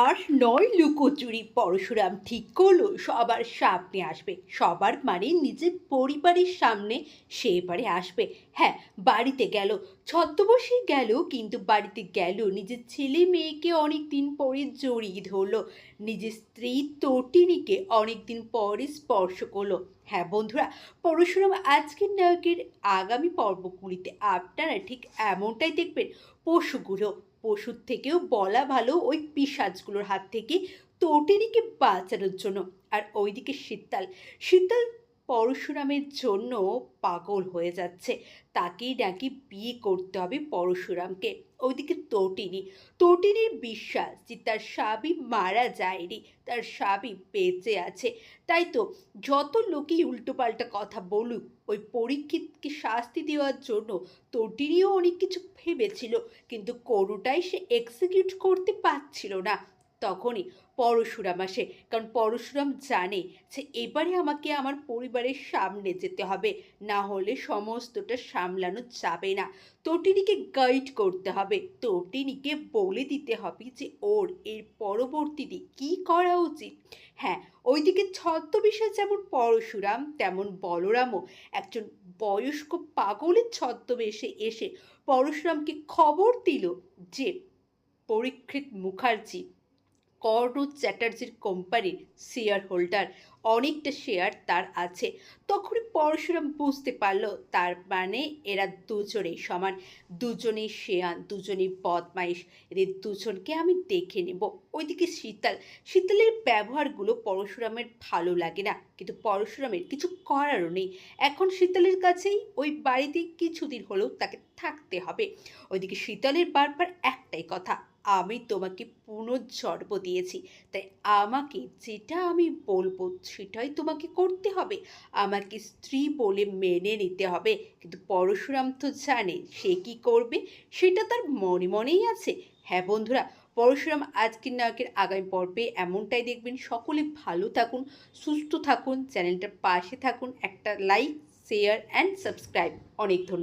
আর নয় লুকোচুরি। পরশুরাম ঠিক করলো সবার সামনে আসবে, সবার মানে নিজের পরিবারের সামনে সে এবারে আসবে। হ্যাঁ, বাড়িতে গেল, ছদ্মবেশে গেল, কিন্তু বাড়িতে গেল নিজের ছেলে মেয়েকে অনেক দিন পরে জড়িয়ে ধরলো, নিজের স্ত্রী তটিনীকে অনেক দিন পরে স্পর্শ করলো। হ্যাঁ বন্ধুরা, পরশুরাম আজকের নায়কের আগামী পর্বগুলিতে আপনারা ঠিক এমনটাই দেখবেন। পশুগুলো, পশুর থেকেও বলা ভালো ওই পিশাচগুলোর হাত থেকে তটিনীকে বাঁচানোর জন্য। আর ওইদিকে শীতল, শীতল পরশুরামের জন্য পাগল হয়ে যাচ্ছে, তাকেই নাকি বিয়ে করতে হবে পরশুরামকে। ওইদিকে তটিনী, তটিনীর বিশ্বাস যে তার স্বামী মারা যায়নি, তার স্বামী বেঁচে আছে। তাই তো যত লোকই উল্টোপাল্টা কথা বলুক, ওই পরীক্ষিতকে শাস্তি দেওয়ার জন্য তটিনীও অনেক কিছু ভেবেছিল, কিন্তু কোনোটাই সে এক্সিকিউট করতে পারছিল না। তখনই পরশুরাম আসে, কারণ পরশুরাম জানে যে এবারে আমাকে আমার পরিবারের সামনে যেতে হবে, না হলে সমস্তটা সামলানো যাবে না। তটিনীকে গাইড করতে হবে, তটিনীকে বলে দিতে হবে যে ওর এর পরবর্তীতে কী করা উচিত। হ্যাঁ, ওইদিকে ছদ্মবেশে যেমন পরশুরাম, তেমন বলরামও একজন বয়স্ক পাগলের ছদ্মবেশে এসে পরশুরামকে খবর দিল যে পরীক্ষিত মুখার্জি কর্ণ চ্যাটার্জির কোম্পানির শেয়ার হোল্ডার, অনেকটা শেয়ার তার আছে। তখনই পরশুরাম বুঝতে পারলো তার মানে এরা দুজনেই সমান, দুজনেই শেয়ান, দুজনেই বদমাইশ, এদের দুজনকে আমি দেখে নেব। ওইদিকে শীতল, শীতলের ব্যবহারগুলো পরশুরামের ভালো লাগে না, কিন্তু পরশুরামের কিছু করারও নেই। এখন শীতলের কাছেই ওই বাড়িতে কিছুদিন হলেও তাকে থাকতে হবে। ওইদিকে শীতলের বারবার একটাই কথা, আমি তোমাকে পুনর্জন্ম দিয়েছি, তাই আমাকে যেটা আমি বলবো সেটাই তোমাকে করতে হবে, আমাকে স্ত্রী বলে মেনে নিতে হবে। কিন্তু পরশুরাম তো জানে সে কি করবে, সেটা তার মনে মনেই আছে। হ্যাঁ বন্ধুরা, পরশুরাম আজকের নায়কের আগামী পর্বে এমনটাই দেখবেন। সকলে ভালো থাকুন, সুস্থ থাকুন, চ্যানেলটার পাশে থাকুন, একটা লাইক, শেয়ার অ্যান্ড সাবস্ক্রাইব। অনেক ধন্যবাদ।